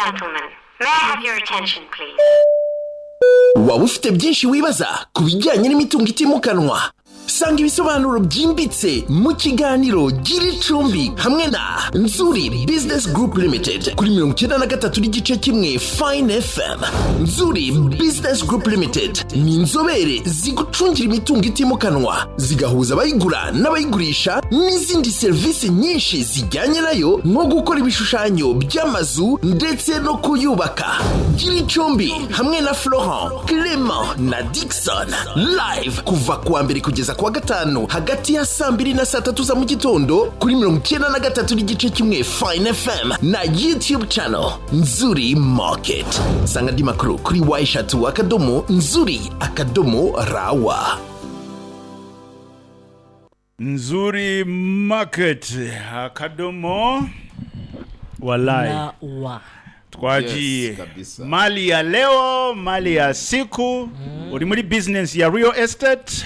gentlemen, may I have your attention, please? Waba ufite byinshi wibaza ku bijyanye n'imitungo itimukanwa? Sanga ibisobanuro byimbitse mu kiganiro Giricumbi hamwe na Nzuri Business Group Limited kuri 93 n'igice kimwe Fine FM. Nzuri Business Group Limited ni inzobere zigucungira imitungo itimukanwa, zigahuza abayigura n'abayigurisha n'izindi service nyinshi zijyanye nayo, nko gukora ibishushanyo by'amazu ndetse no kuyubaka. Giricumbi hamwe na Florent, Clement na Dixon live kuva kuwa mbere kugeza kuwa gatanu hagati ya 2 na 3 za mu gitondo kuri 93 n'igice kimwe Fine FM na YouTube channel Nzuri Market. Sanga di makuru kuri Y3 akadomo Nzuri akadomo rawa. Nzuri Market akadomo walai twagiye. Mali ya leo, mali ya siku. Uri muri business ya real estate,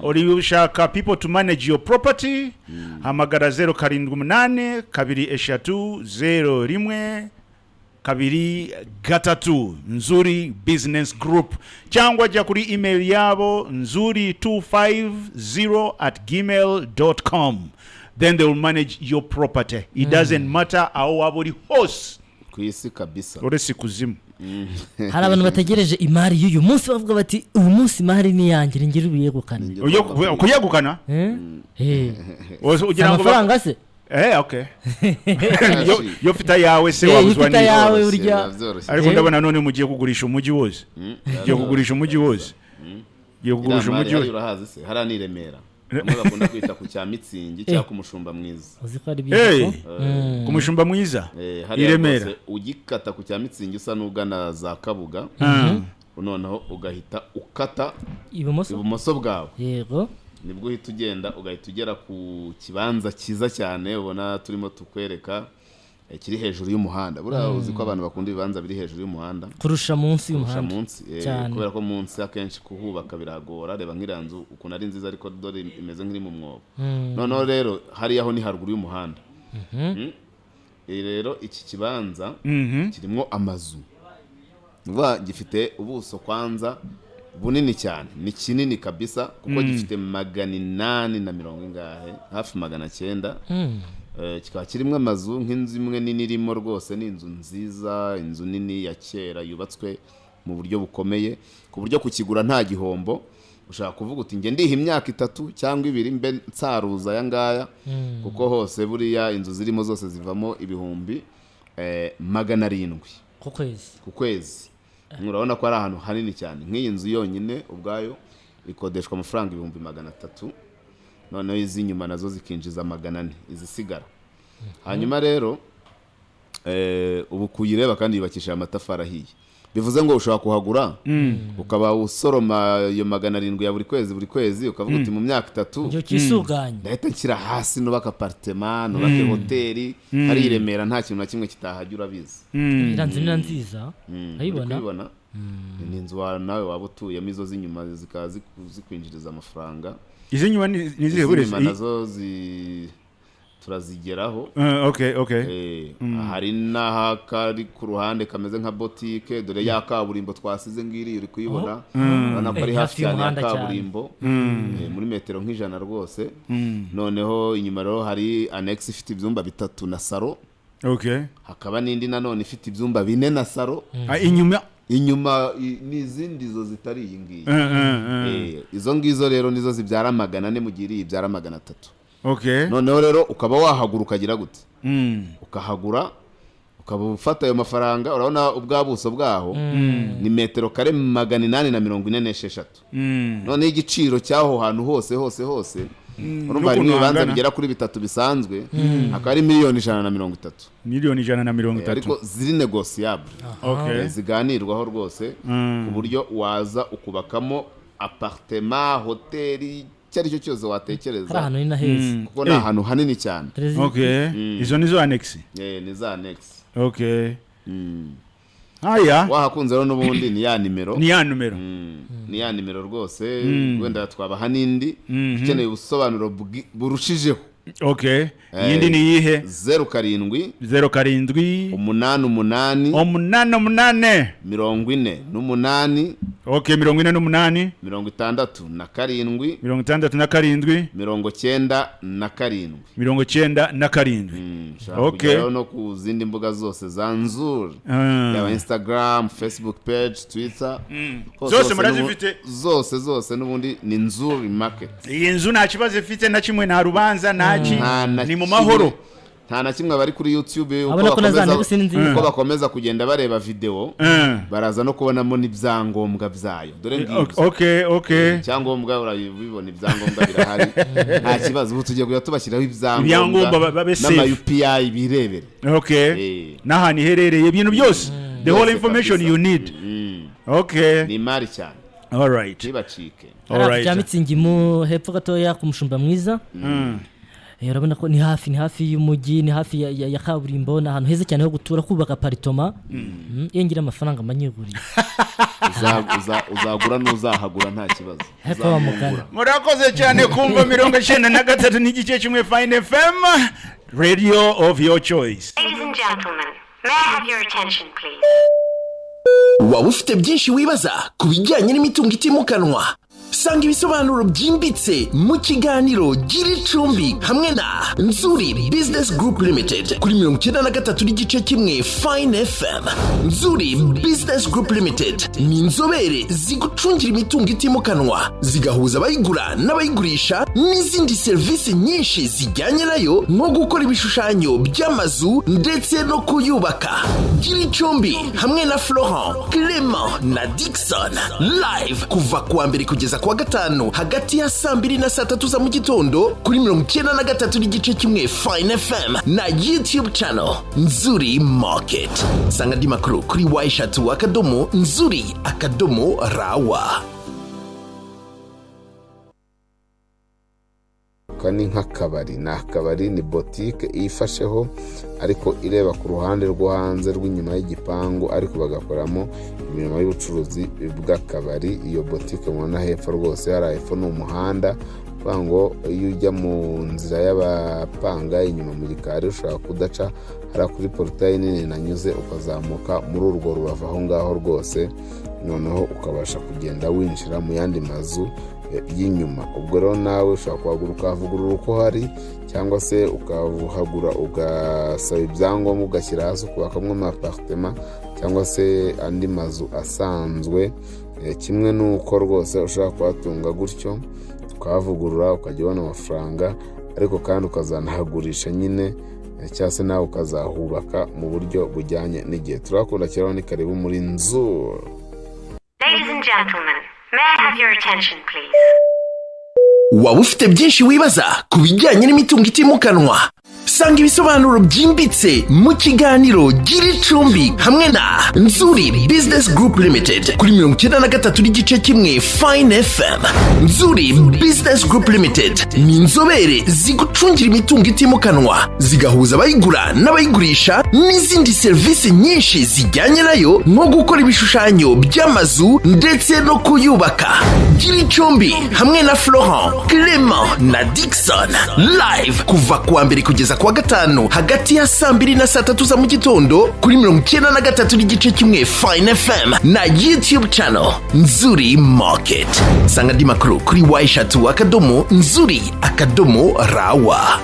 uri ushaka people to manage your property, hamagara 078 230 01 Nzuri Business Group, cyangwa jya kuri email yabo nzuri250@gmail.com. Then they will manage your property. It doesn't matter how waburi host kwisi kabisa uresi kuzimu. Hari abantu bategereje imari y'uyu munsi bavuga bati uyu munsi imari ni yanjye ngira ubiyegukana. Kuyegukana? Ugira ngo amafaranga se? Okay. Yo fita yawe se wabuzwa ni yawe urya. Ariko ndabona none mugiye kugurisha umujyi wose. Mugiye kugurisha umujyi wose. Mugiye kugurisha umujyi wose. Urahazi se harani Remera. Bamwe bakunda kwita ku cya Mitsingi cyangwa ku mushumba mwiza. Uzi ko ari byo. Ku mushumba mwiza. Iremera. Ugikata ku cya Mitsingi usa n'ugana za Kabuga. Noneho ugahita ukata ibumoso bwawe. Yego. Nibwo uhita ugenda ugahita ugera ku kibanza cyiza cyane ubona turimo tukwereka kiri hejuru y'umuhanda. Buriya uzi ko abantu bakunda ibibanza biri hejuru y'umuhanda kurusha munsi y'umuhanda. Kubera ko munsi akenshi kuhubaka biragora. Reba nk'iranzu ukuntu ari nziza ariko dore imeze nk'iri mu mwobo. Noneho rero hari aho ni haruguru y'umuhanda. Rero iki kibanza kirimo amazu. Vuba gifite ubuso kwanza bunini cyane, ni kinini kabisa kuko gifite 840 ingahe, hafi 900. Kikaba kirimo amazu nk'inzu imwe nini irimo rwose, ni inzu nziza, inzu nini ya kera yubatswe mu buryo bukomeye ku buryo kukigura nta gihombo. Ushaka kuvuga uti nge ndiha imyaka 3 cyangwa 2 mbe nsaruza ya ngaya, kuko hose buriya inzu zirimo zose zivamo ibihumbi 700 ku kwezi. Urabona ko ari ahantu hanini cyane. Nk'iyi nzu yonyine ubwayo ikodeshwa amafaranga 300. Noneho izi nyuma nazo zikinjiza 400 izisigara. Hanyuma rero ubu kuyireba kandi yubakishije amatafari ahiye. Bivuze ngo ushobora kuhagura ukaba usoroma iyo 700 ya buri kwezi ukavuga uti mu myaka 3 cyo kisuganye ndahita nshyira hasi nubaka apartment, nubake hoteli. Hari Remera nta kintu na kimwe kitahajya biza. Iranzu ni nziza ayibona. Ni inzu nawe waba utuyemo, izo z'inyuma zikaza zikwinjiriza amafaranga. Izi nyuma ni zihe burese nazo turazigeraho. Okay. Hari naha kari ku ruhande kameze nka boutique, dore ya kaburimbo twasize ngiri uri kuyibona. Urabona ko ari hafi cyane ya kaburimbo, muri metero nk'ijana rwose. Noneho inyuma rero hari annex ifite ibyumba 3 na salo. Okay. Hakaba n'indi nanone ifite ibyumba 4 na salo. Inyuma n'izindi zo zitari iyi ngiyi. Izo ngizo rero nizo zibyara 400 mu gihe ibyara 300. Okay. Noneho rero ukaba wahagura ukagira gute? Ukahagura ukaba ufata ayo mafaranga. Urabona ubwabuso bwaho ni metero kare 846. None igiciro cyaho hantu hose urumva hari ibibanza bigera kuri 3 bisanzwe akaba ari $130. $130. Ariko ziri negotiable. Okay. Ziganirwaho rwose ku buryo waza ukubakamo apartment, hoteli, cyari cyo cyose watekereza. Ahantu ni naheze kuko na ahantu hanini cyane. Okay. Izo nizo annex. Ni za annex. Okay. Aya wahakunze rero n'ubundi ni ya nimero. Ni ya nimero rwose. Wenda twabaha n'indi ukeneye ubusobanuro burushijeho Okay. Yindi ni yihe? 07 07 88 88 48. Okay, 48 67 67 97. Okay. No ku zindi mbuga zose za Nzuri. Yaba Instagram, Facebook page, Twitter. Zose murazifite? Zose nubundi ni Nzuri Market. Iyi nzu nta kibazo ifite na kimwe, nta rubanza naki, ni mu mahoro. Nta na kimwe bari kuri YouTube uko bakomeza kugenda bareba video, baraza no kubonamo n'ibyangombwa byayo. Dore ngibyo. Okay. Cyangombwa urabibona, ibyangombwa birahari. Nta kibazo, ubu tugiye kujya tubashyiraho ibyangombwa n'ama UPI birebere. Okay. Nahani herereye ibintu byose. The whole information you need. Okay. Ni mari cyane. All right. Ntibacike. All right. Mitsingi mu hepfo gatoya ku mushumba mwiza. Urabona ko ni hafi y'umujyi, ni hafi ya kaburimbo, na ahantu heza cyane ho gutura, kubaka apartment. Yengira amafaranga manyeguriye. Uzagura n'uzahagura nta kibazo. Heko wa mugana. Murakoze cyane kumva 93 n'igice kimwe Fine FM, radio of your choice. Ladies and gentlemen, may I have your attention, please? Waba ufite byinshi wibaza ku bijyanye n'imitungo itimukanwa? Sanga ibisobanuro byimbitse mu kiganiro Giricumbi hamwe na Nzuri Business Group Limited kuri 93 n'igice kimwe Fine FM. Nzuri Business Group Limited ni inzobere zigucungira imitungo itimukanwa, zigahuza abayigura n'abayigurisha n'izindi serivisi nyinshi zijyanye nayo, nko gukora ibishushanyo by'amazu ndetse no kuyubaka. Giricumbi hamwe na Florent, Clement na Dixon live kuva kuwa mbere kugeza kuwa gatanu hagati ya 2 na 3 za mu gitondo kuri 93 n'igice kimwe Fine FM na YouTube channel Nzuri Market. Sanga di makuru kuri y_nzuri_rawa. Ni nk'akabari, n'akabari, ni boutique ifasheho ariko ireba ku ruhande rwo hanze rw'inyuma y'igipangu, ariko bagakoramo imirimo y'ubucuruzi bw'akabari. Iyo boutique mubona hepfo rwose hari hepfo n'umuhanda, ngo iyo ujya mu nzira y'abapanga inyuma mu gikari ushaka kudaca hari kuri portail nini nanyuze ukazamuka muri urwo rubavu aho ngaho rwose, noneho ukabasha kugenda winjira mu yandi mazu y'inyuma. Ubwo rero nawe ushaka kuhagura ukavugurura uko hari, cyangwa se ukahagura ugasaba ibyangombwa ugashyira hasi ukubakamwe amapartema cyangwa se andi mazu asanzwe. Kimwe n'uko rwose ushaka kuhatunga gutyo ukavugurura ukajya ubona amafaranga, ariko kandi ukazanahagurisha nyine, cyangwa se nawe ukazahubaka mu buryo bujyanye n'igihe. Turakunda cyane, ni karibu muri Nzuri. Ladies and gentlemen, may I have your attention, please? Waba ufite byinshi wibaza ku bijyanye n'imitungo itimukanwa? Sanga ibisobanuro byimbitse mu kiganiro Giricumbi hamwe na Nzuri Business Group Limited kuri 93 n'igice kimwe Fine FM. Nzuri Business Group Limited ni inzobere zigucungira imitungo itimukanwa, zigahuza abayigura n'abayigurisha n'izindi serivisi nyinshi zijyanye nayo, nko gukora ibishushanyo by'amazu ndetse no kuyubaka. Giricumbi hamwe na Florent, Clement na Dixon live kuva kuwa mbere kugeza kuwa gatanu hagati ya 2 na 3 za mu gitondo kuri 93 n'igice kimwe Fine FM na YouTube channel Nzuri Market. Sanga di makuru kuri y_nzuri_rawa.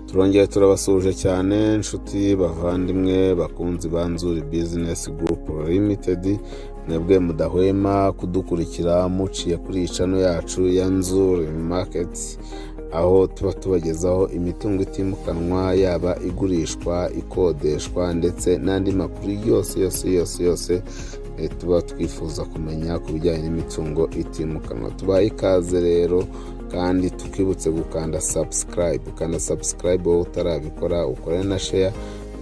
Turongeye turabasuje cyane inshuti bavandimwe bakunzi ba Nzuri Business Group Limited, mwebwe mudahwema kudukurikira muciye kuri channel yacu ya Nzuri Market, aho tuba tubagezaho imitungo itimukanwa, yaba igurishwa, ikodeshwa ndetse n'andi makuru yose tuba twifuza kumenya ku bijyanye n'imitungo itimukanwa. Tubaye ikaze rero, kandi tukibutse gukanda subscribe wowe utarabikora, ukore na share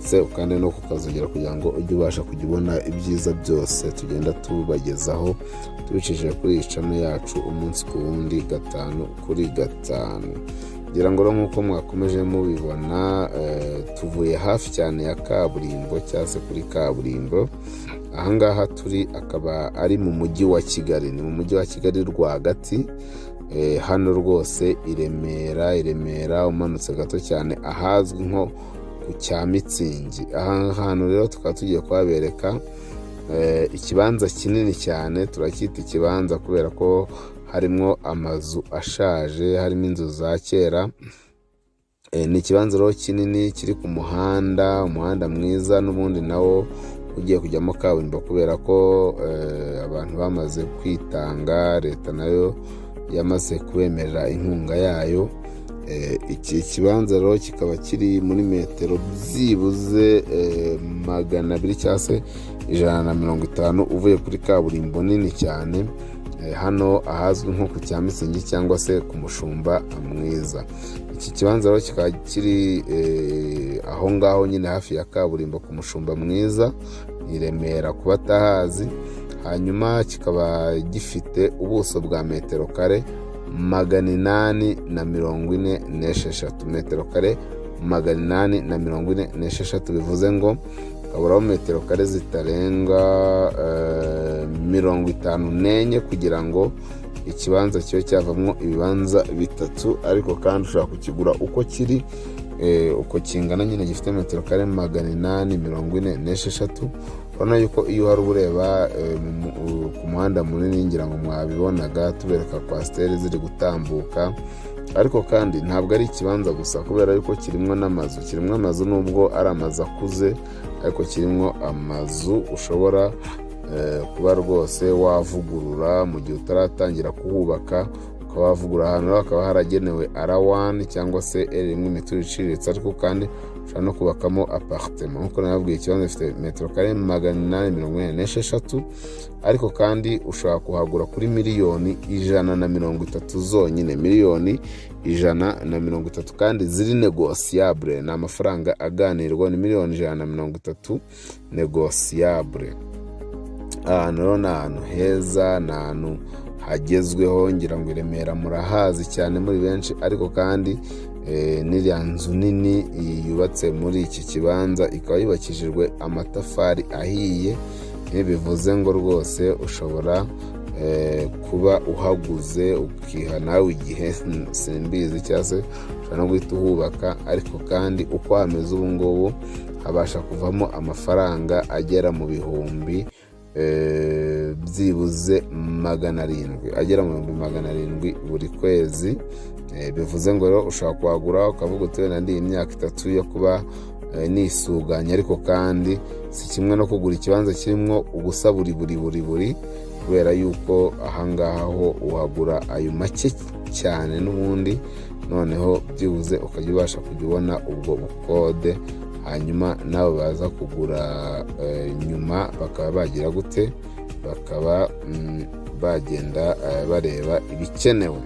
ndetse ukande no kukazogera kugira ngo ujye ubasha kujya ubona ibyiza byose tugenda tubagezaho tubicishije kuri iyi channel yacu umunsi ku wundi 5 kuri 5. ngira ngo nk'uko mwakomeje mubibona tuvuye hafi cyane ya kaburimbo cyase kuri kaburimbo. Ahangaha turi akaba ari mu mujyi wa Kigali, ni mu mujyi wa Kigali rwagati. Hano rwose Iremera umanutse gato cyane ahazwi nko ku Cyamitsingi. Aha hantu rero tukaba tugiye kuhabereka ikibanza kinini cyane, turacyita ikibanza kubera ko harimo amazu ashaje, harimo inzu za kera. Ni ikibanza rero kinini kiri ku umuhanda mwiza, n'ubundi nawo ugiye kujyamo kaburimbo kubera ko abantu bamaze kwitanga, leta nayo yamaze kubemerera inkunga yayo. Iki kibanza rero kikaba kiri muri metero byibuze 200 cyangwa se 150 uvuye kuri kaburimbo nini cyane, hano ahazwi nko ku Cyamitsingi cyangwa se ku Mushumba Mwiza. Iki kibanza rero kikaba kiri aho ngaho nyine hafi ya kaburimbo ku Mushumba Mwiza i Remera ku batahazi. Hanyuma kikaba gifite ubuso bwa metero kare 846 metero kare 846, bivuze ngo kaburaho metero kare zitarenga 54 kugira ngo ikibanza cyo cyavamo ibibanza 3, ariko kandi ushobora kukigura uko kiri uko kingana nyine gifite metero kare 846. Urabona yuko iyo hari ureba ku muhanda munini, ngira ngo mwabibonaga tubereka kwasiteri ziri gutambuka. Ariko kandi ntabwo ari ikibanza gusa kubera yuko kirimo amazu, nubwo ari amazu akuze ariko kirimo amazu ushobora kuba rwose wavugurura mu gihe utaratangira kuhubaka. Ukaba wavugurura ahantu hakaba haragenewe R1 cyangwa se R1 imiturire iciriritse, ariko kandi ushobora no kubakamo apartment. Nkuko nababwiye ikibanza gifite metero kare 846, ariko kandi ushobora kuhagura kuri miliyoni 130 zonyine, miliyoni 130, kandi ziri negociable. Ni amafaranga aganirwa, ni miliyoni 130 negociable. Ahantu rero ni ahantu heza, ni ahantu hagezweho. Ngira ngo Iremera murahazi cyane muri benshi, ariko kandi n'iriya nzu nini yubatse muri iki kibanza ikaba yubakishijwe amatafari ahiye. Bivuze ngo rwose ushobora kuba uhaguze ukiha nawe igihe simbizi, cyangwa se ushobora no guhita uhubaka. Ariko kandi uko hameze ubu ngubu habasha kuvamo amafaranga agera mu bihumbi byibuze 700, agera mu 700 buri kwezi. Bivuze ngo rero ushobora kuhagura ukavuga uti wenda ndi imyaka 3 yo kuba nisuganya, ariko kandi si kimwe no kugura ikibanza kirimo ubusa buri kubera yuko ahangaha ho uhagura ayo make cyane n'ubundi, noneho byibuze ukajya ubasha kujya ubona ubwo bukode. Hanyuma nabo baza kugura nyuma bakaba bagira gute, bakaba bagenda bareba ibikenewe.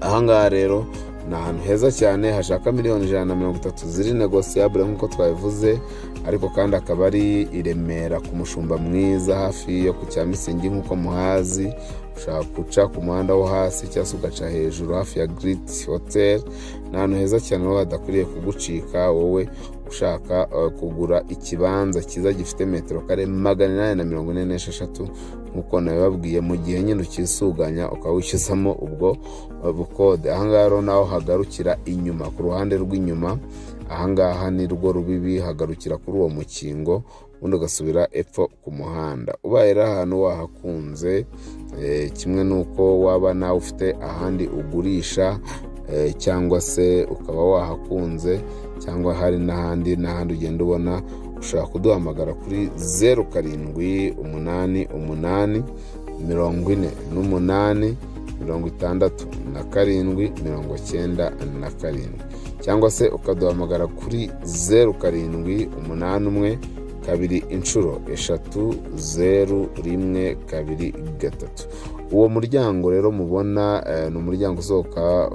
Ahangaha rero ni ahantu heza cyane hashaka miliyoni 130 ziri negociable nk'uko twabivuze, ariko kandi akaba ari i Remera ku Mushumba Mwiza hafi yo ku Cyamitsingi nk'uko muhazi. Ushaka guca ku muhanda wo hasi cyangwa se ugaca hejuru hafi ya Great Hotel. Ni ahantu heza cyane aho hadakwiriye kugucika wowe ushaka kugura ikibanza cyiza gifite metero kare 846 nk'uko nabibabwiye, mu gihe nyine ukisuganya ukawishyuzamo ubwo bukode. Ahangaha rero naho hagarukira inyuma, ku ruhande rw'inyuma. Ahangaha ni rwo rubibi, hagarukira kuri uwo mukingo, ubundi ugasubira epfo ku muhanda. Ubaye rero ahantu wahakunze, kimwe nuko waba nawe ufite ahandi ugurisha, cyangwa se ukaba wahakunze, cyangwa hari n'ahandi ugenda ubona, ushobora kuduhamagara kuri 0788 48 67 cyangwa se ukaduhamagara kuri 0781 2 inshuro 30123. Uwo muryango rero mubona ni umuryango usohoka